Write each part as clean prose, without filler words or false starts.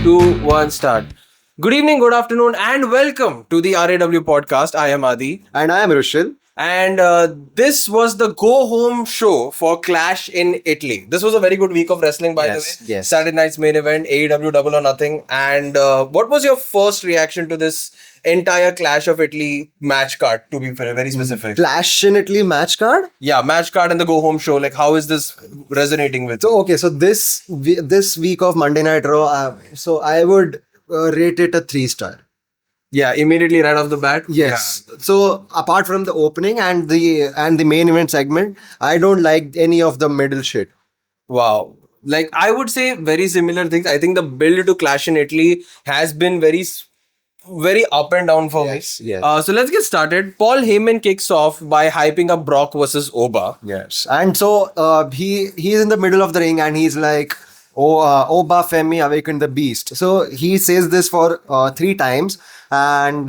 2, 1, start. Good evening, good afternoon, and welcome to the R.A.W. podcast. I am Adi. And I am Rushil. And this was the go home show for Clash in Italy. This was a very good week of wrestling, by the way. Yes. Saturday night's main event, AEW Double or Nothing. And what was your first reaction to this entire Clash of Italy match card, to be very specific? Clash in Italy match card. Yeah, match card and the go home show. Like, how is this resonating with you? So okay, so this week of Monday Night Raw, so I would rate it a 3-star. Yeah, immediately right off the bat. Yes. So apart from the opening and the main event segment, I don't like any of the middle shit. Wow. Like, I would say very similar things. I think the build to Clash in Italy has been very up and down for Yes, me. yes. So let's get started. Paul Heyman kicks off by hyping up Brock versus Oba. Yes. And so he's in the middle of the ring and he's like, Oba Femi awakened the beast. So he says this for 3 times, and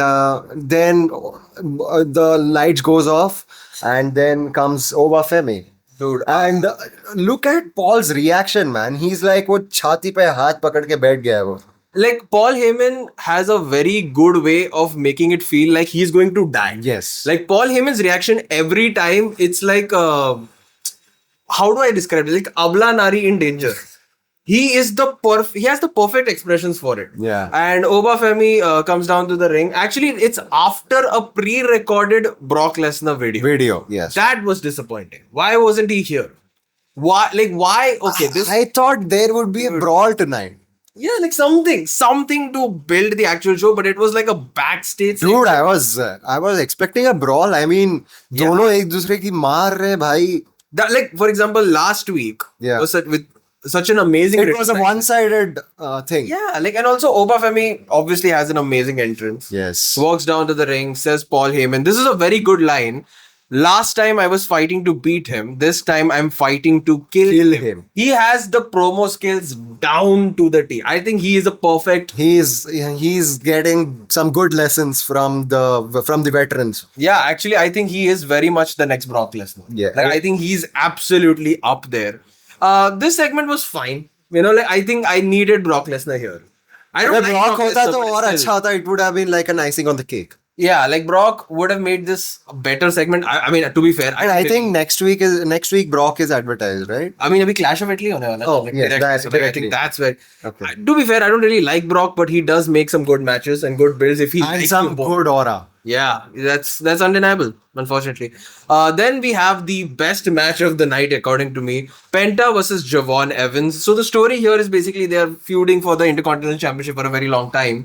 then the lights goes off, and then comes Oba Femi. Dude, And look at Paul's reaction, man. He's like, वो छाती पे हाथ पकड़ के बैठ गया है वो. like, Paul Heyman has a very good way of making it feel like he's going to die. Yes. Like, Paul Heyman's reaction every time, it's like, how do I describe it? Like, Abla Nari in danger. He has the perfect expressions for it. Yeah. And Oba Femi comes down to the ring. Actually, it's after a pre-recorded Brock Lesnar video. Yes. That was disappointing. Why wasn't he here? Why? Like, why? Okay, this. I thought there would be a brawl tonight. Yeah, like something to build the actual show, but it was like a backstage. Dude, I was expecting a brawl. I mean, Yeah. दोनों एक दूसरे की मार रहे भाई. That, like, for example, last week Yeah. was with such an amazing. It was a return. one-sided thing. Yeah, like, and also Oba Femi obviously has an amazing entrance. Yes. Walks down to the ring, says Paul Heyman. This is a very good line. Last time I was fighting to beat him. This time I'm fighting to kill him. He has the promo skills down to the T. I think he is a perfect. He's getting some good lessons from the veterans. Yeah, actually, I think he is very much the next Brock Lesnar. Yeah. Like, I think he's absolutely up there. This segment was fine. Like, I think I needed Brock Lesnar here. I don't अगर like Brock Brock होता Lesnar, तो but और still. अच्छा होता. It would have been like an icing on the cake. Yeah, like, Brock would have made this a better segment. I mean, to be fair, And I think next week Brock is advertised, right? I mean, अभी Clash of Italy होने वाला है. Oh, Like, yes, directly. that- So, like, I directly. think that's where. Okay. To be fair, I don't really like Brock, but he does make some good matches and good builds. If he And likes some to book. good aura. Yeah, that's undeniable, unfortunately. Then we have the best match of the night, according to me. Penta versus Javon Evans. So the story here is basically they are feuding for the Intercontinental Championship for a very long time.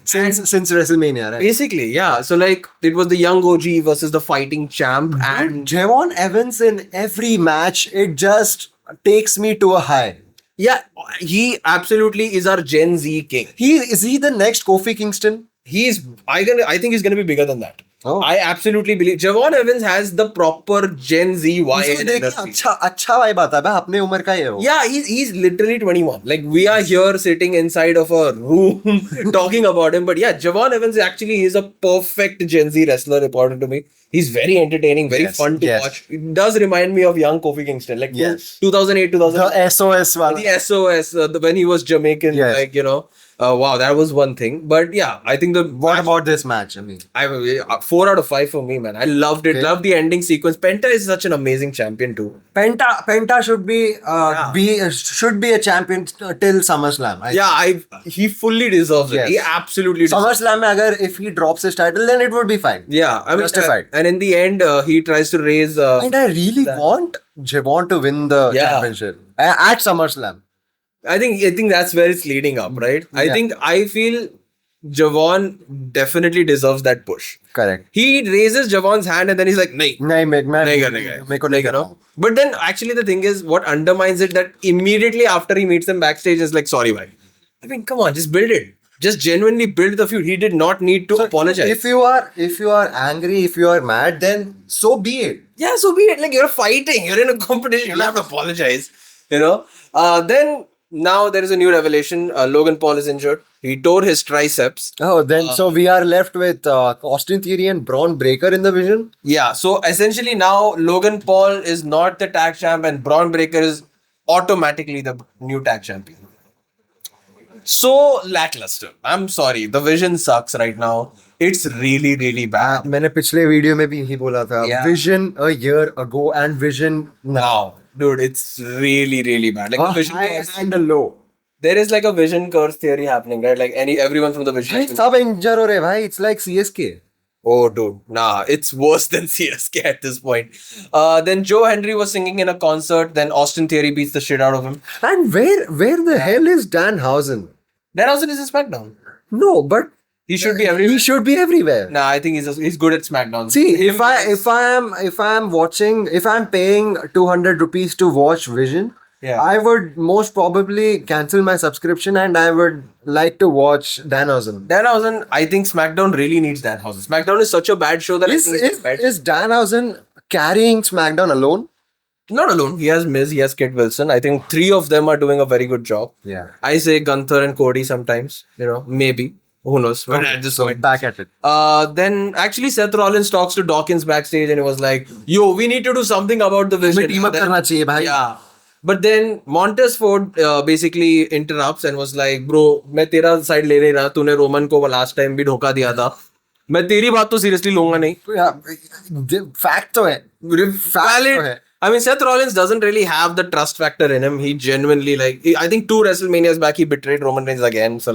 Since WrestleMania, right? Basically, yeah. So, like, it was the young OG versus the fighting champ, and Javon Evans in every match, it just takes me to a high. yeah, he absolutely is our Gen Z king. Is he the next Kofi Kingston? I think he's gonna be bigger than that. Oh. I absolutely believe Javon Evans has the proper Gen Z उसको YN देख के energy. अच्छा vibe आता है. अपने उम्र का ही है वो. Yeah, he's literally 21. Like, we are here sitting inside of a room talking about him. But yeah, Javon Evans actually is a perfect Gen Z wrestler, according to me. He's very entertaining, very Yes, fun to yes. watch. It does remind me of young Kofi Kingston, like Yes. 2008, 2009. The SOS one. The SOS, when he was Jamaican, Yes. like, wow, that was one thing. But yeah, I think What about this match? I mean, 4 out of 5 for me, man. I loved it. Okay. Loved the ending sequence. Penta is such an amazing champion too. Penta should be a champion till SummerSlam. He fully deserves it. Yes. He absolutely deserves it. SummerSlam में अगर if he drops his title, then it would be fine. Yeah, I mean, Justified. and in the end, he tries to raise. And I really want Javon to win the Yeah. championship at SummerSlam. I think that's where it's leading up, right? Yeah. I feel Javon definitely deserves that push. Correct. He raises Javon's hand and then he's like, "Nahi, नहीं मैं nahi karenge." मेरे को नहीं करना. But then actually the thing is, what undermines it that immediately after he meets them backstage is like, "Sorry, bhai." I mean, come on, just build it. Just genuinely build the feud. He did not need to apologize. If you are angry, if you are mad, then so be it. Yeah, so be it. Like, you're fighting, you're in a competition, you don't have to apologize. Then now there is a new revelation. Logan Paul is injured. He tore his triceps. Oh, then so we are left with Austin Theory and Braun Breaker in the vision. Yeah, so essentially now Logan Paul is not the tag champ and Braun Breaker is automatically the new tag champion. So lackluster. I'm sorry. The vision sucks right now. It's really, really bad. मैंने पिछले video में भी यही बोला था. Yeah. Vision a year ago and Vision now. Now, dude, it's really, really bad. Like A the vision high curse, and a low. there is like a vision curse theory happening, right? Like everyone from the vision. भाई सब इंजर हो रहे भाई. It's like CSK. Oh, dude, nah, it's worse than CSK at this point. Then Joe Henry was singing in a concert. Then Austin Theory beats the shit out of him. And where the hell is Danhausen? Danhausen is in SmackDown. No, but He should be everywhere. he should be everywhere. Nah, I think he's good at SmackDown. See, if I'm paying 200 rupees to watch Vision, Yeah. I would most probably cancel my subscription and I would like to watch Danhausen. Danhausen, I think SmackDown really needs Danhausen. SmackDown is such a bad show that I think it's bad. Is Danhausen carrying SmackDown alone? Not alone. He has Miz, he has Kit Wilson. I think three of them are doing a very good job. Yeah. I say Gunther and Cody sometimes. Maybe. Who knows? But at this point. Back at it. Then actually Seth Rollins talks to Dawkins backstage and he was like, "Yo, we need to do something about the vision." Team up करना चाहिए भाई. Yeah. But then Montez Ford basically interrupts and was like, "Bro, मैं तेरा side ले नहीं रहा. तूने Roman को last time भी धोखा दिया था. मैं तेरी बात तो seriously लूंगा नहीं." Fact तो है. Valid. I mean, Seth Rollins doesn't really have the trust factor in him. He genuinely I think 2 WrestleManias back he betrayed Roman Reigns again. So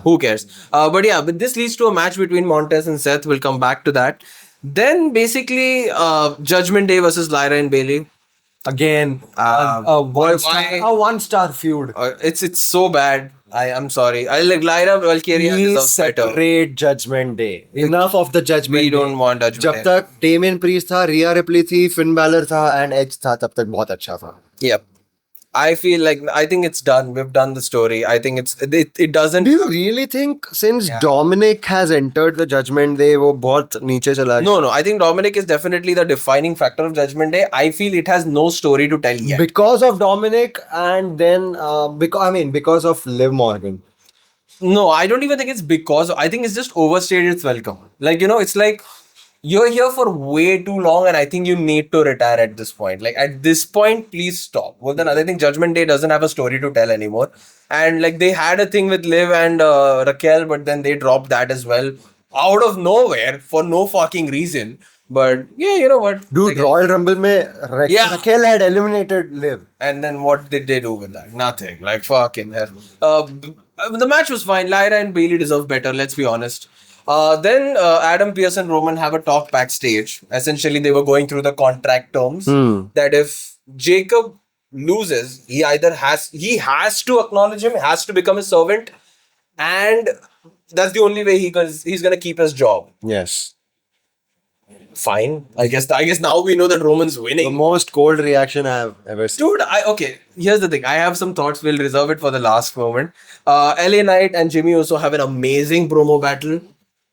who cares? But this leads to a match between Montez and Seth. We'll come back to that. Then basically Judgment Day versus Lyra and Bailey. Again, a one-star feud. It's so bad. I'm sorry. I like Lyra Valkyria deserves better. Separate Judgment Day. Enough of the Judgment We Day. don't want Judgment जब Day. तक Damien Priest था, Rhea Ripley थी, Finn Balor था, and Edge था, तब तक बहुत अच्छा था. Yep. I think it's done. We've done the story. I think it doesn't. Do you really think since Dominic has entered the Judgment Day, वो बहुत नीचे चला गया? No. I think Dominic is definitely the defining factor of Judgment Day. I feel it has no story to tell yet. Because of Dominic and then because of Liv Morgan. No, I don't even think it's because. I think it's just overstayed its welcome. It's like you're here for way too long and I think you need to retire at this point. At this point, please stop. Well, then I think Judgment Day doesn't have a story to tell anymore. And they had a thing with Liv and Raquel, but then they dropped that as well. Out of nowhere for no fucking reason. But yeah, you know what? Dude, Royal Rumble में Raquel had eliminated Liv. And then what did they do with that? Nothing. Fucking hell. The match was fine. Lyra and Bailey deserve better, let's be honest. Then Adam Pearce and Roman have a talk backstage. Essentially, they were going through the contract terms that if Jacob loses, he has to acknowledge him, has to become his servant, and that's the only way he's gonna keep his job. Yes. Fine. I guess now we know that Roman's winning. The most cold reaction I've ever seen. Dude, okay. Here's the thing. I have some thoughts. We'll reserve it for the last moment. LA Knight and Jimmy also have an amazing promo battle.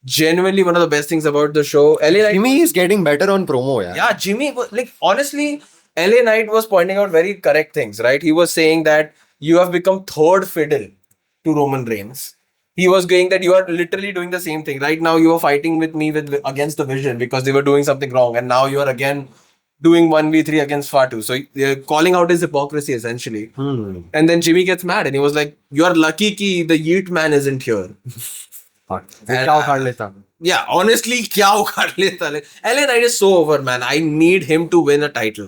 Genuinely one of the best things about the show. LA Knight. Jimmy is getting better on promo, yeah. Yeah, Jimmy. Honestly, LA Knight was pointing out very correct things, right? He was saying that you have become third fiddle to Roman Reigns. He was going that you are literally doing the same thing. Right now, you are fighting with me against the Vision because they were doing something wrong, and now you are again doing 1v3 against Fatu. So they're calling out his hypocrisy essentially. And then Jimmy gets mad and he was like, "You are lucky ki the Yeet man isn't here." Yeah, honestly, kya ukhad leta? LA Knight is so over, man. I need him to win a title.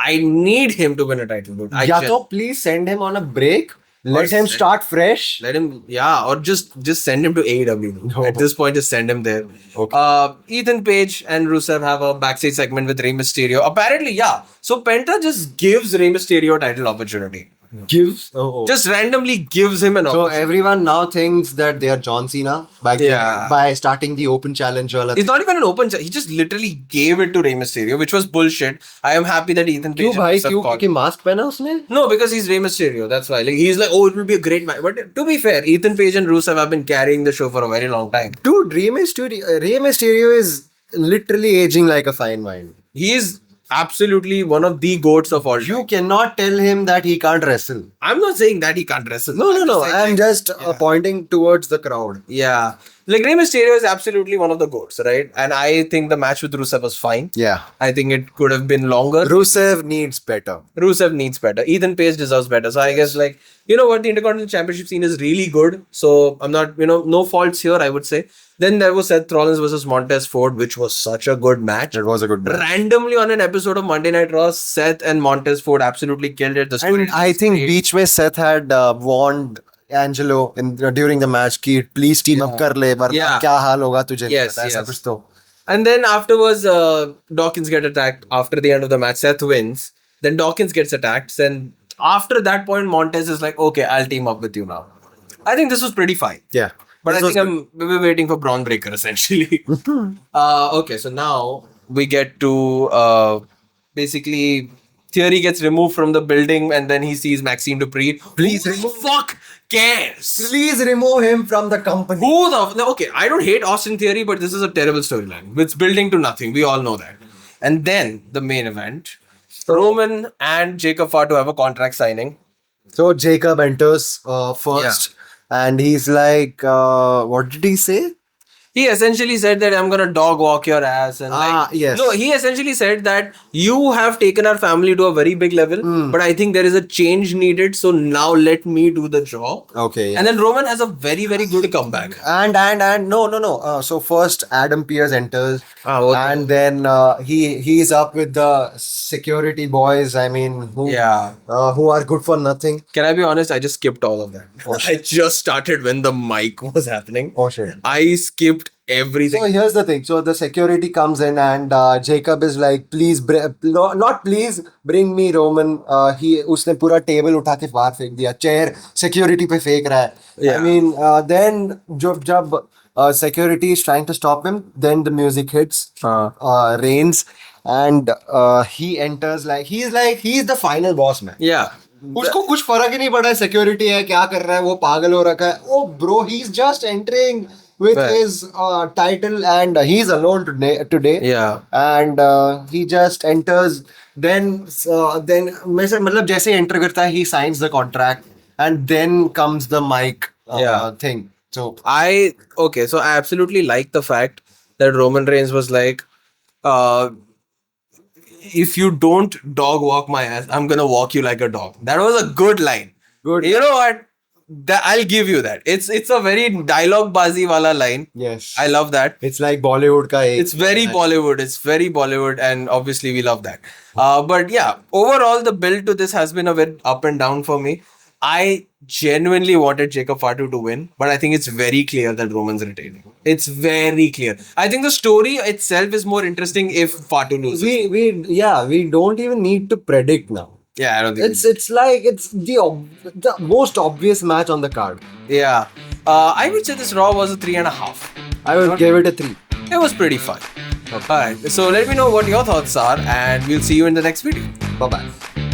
Dude. Ya to please send him on a break. Let him start fresh. Let him, or just send him to AEW. No. At this point, just send him there. Okay. Ethan Page and Rusev have a backstage segment with Rey Mysterio. Apparently, so Penta just gives Rey Mysterio a title opportunity. Just randomly gives him an opportunity. So everyone now thinks that they are John Cena by starting the open challenge. It's not even an open challenge. He just literally gave it to Rey Mysterio, which was bullshit. I am happy that Ethan Page क्यों mask पहना उसने? No, because he's Rey Mysterio. That's why. He's like, oh, it will be a great match. But to be fair, Ethan Page and Rusev have been carrying the show for a very long time. Dude, Rey Mysterio is literally aging like a fine wine. He is absolutely one of the goats of all time. You cannot tell him that he can't wrestle. I'm not saying that he can't wrestle. No. I'm just pointing towards the crowd. Yeah. like Rey Mysterio is absolutely one of the GOATs, right? And I think the match with Rusev was fine. Yeah. I think it could have been longer. Rusev needs better. Rusev needs better. Ethan Page deserves better. So I guess, like, you know what, the Intercontinental Championship scene is really good. So I'm not, no faults here, I would say. Then there was Seth Rollins versus Montez Ford, which was such a good match. It was a good match. Randomly on an episode of Monday Night Raw, Seth and Montez Ford absolutely killed it. The story And I was think great. beach mein Seth had warned Angelo during the match कि please team up कर ले वरना Yeah. क्या हाल होगा तुझे नहीं Yes, पता ऐसा yes. कुछ तो. And then afterwards, Dawkins get attacked after the end of the match. Seth wins. Then Dawkins gets attacked. Then after that point, Montez is like, okay, I'll team up with you now. I think this was pretty fine. Yeah. But This I was think we're waiting for Braun Breaker essentially. Okay, so now we get to basically Theory gets removed from the building and then he sees Maxine Dupree. Please Who the remove- fuck cares? Please remove him from the company. Who the no, okay? I don't hate Austin Theory, but this is a terrible storyline. It's building to nothing. We all know that. And then the main event: Roman and Jacob Fatu have a contract signing. So Jacob enters first and he's like, what did he say? He essentially said that I'm gonna dog walk your ass and Yes. No, he essentially said that you have taken our family to a very big level, but I think there is a change needed. So now let me do the job. Okay. And then Roman has a very very good comeback. And no. So first Adam Pearce enters, Okay. and then he's up with the security boys. I mean, who are good for nothing. Can I be honest? I just skipped all of that. I just started when the mic was happening. Oh shit. I skipped everything. So here's the thing. So the security comes in and Jacob is like, please, not please, bring me Roman. उसने पूरा table उठा के बाहर फेंक दिया. Chair security पे फेंक रहा है. Yeah. I mean, then जब security is trying to stop him, then the music hits, rains, and he enters he's the final boss man. Yeah. उसको कुछ फर्क ही नहीं पड़ा है सिक्योरिटी है क्या कर रहा है वो पागल हो रखा है. Oh bro, he's just entering with Right. his title and he's alone today. Yeah. And he just enters. Then मतलब जैसे ही enter करता है he signs the contract and then comes the mic thing. So So I absolutely like the fact that Roman Reigns was like, if you don't dog walk my ass, I'm gonna walk you like a dog. That was a good line. Good. You know what? I'll give you that. It's a very dialogue bazi wala line. yes, I love that. it's like Bollywood का एक. It's very Bollywood. It's very Bollywood, and obviously we love that. But yeah, overall the build to this has been a bit up and down for me. I genuinely wanted Jacob Fatu to win, but I think it's very clear that Roman's retaining. It's very clear. I think the story itself is more interesting if Fatu loses. we don't even need to predict now. Yeah, I don't think It's like it's the most obvious match on the card. Yeah. I would say this Raw was a 3.5. I would give it a 3. It was pretty fun. Alright, so let me know what your thoughts are, and we'll see you in the next video. Bye bye.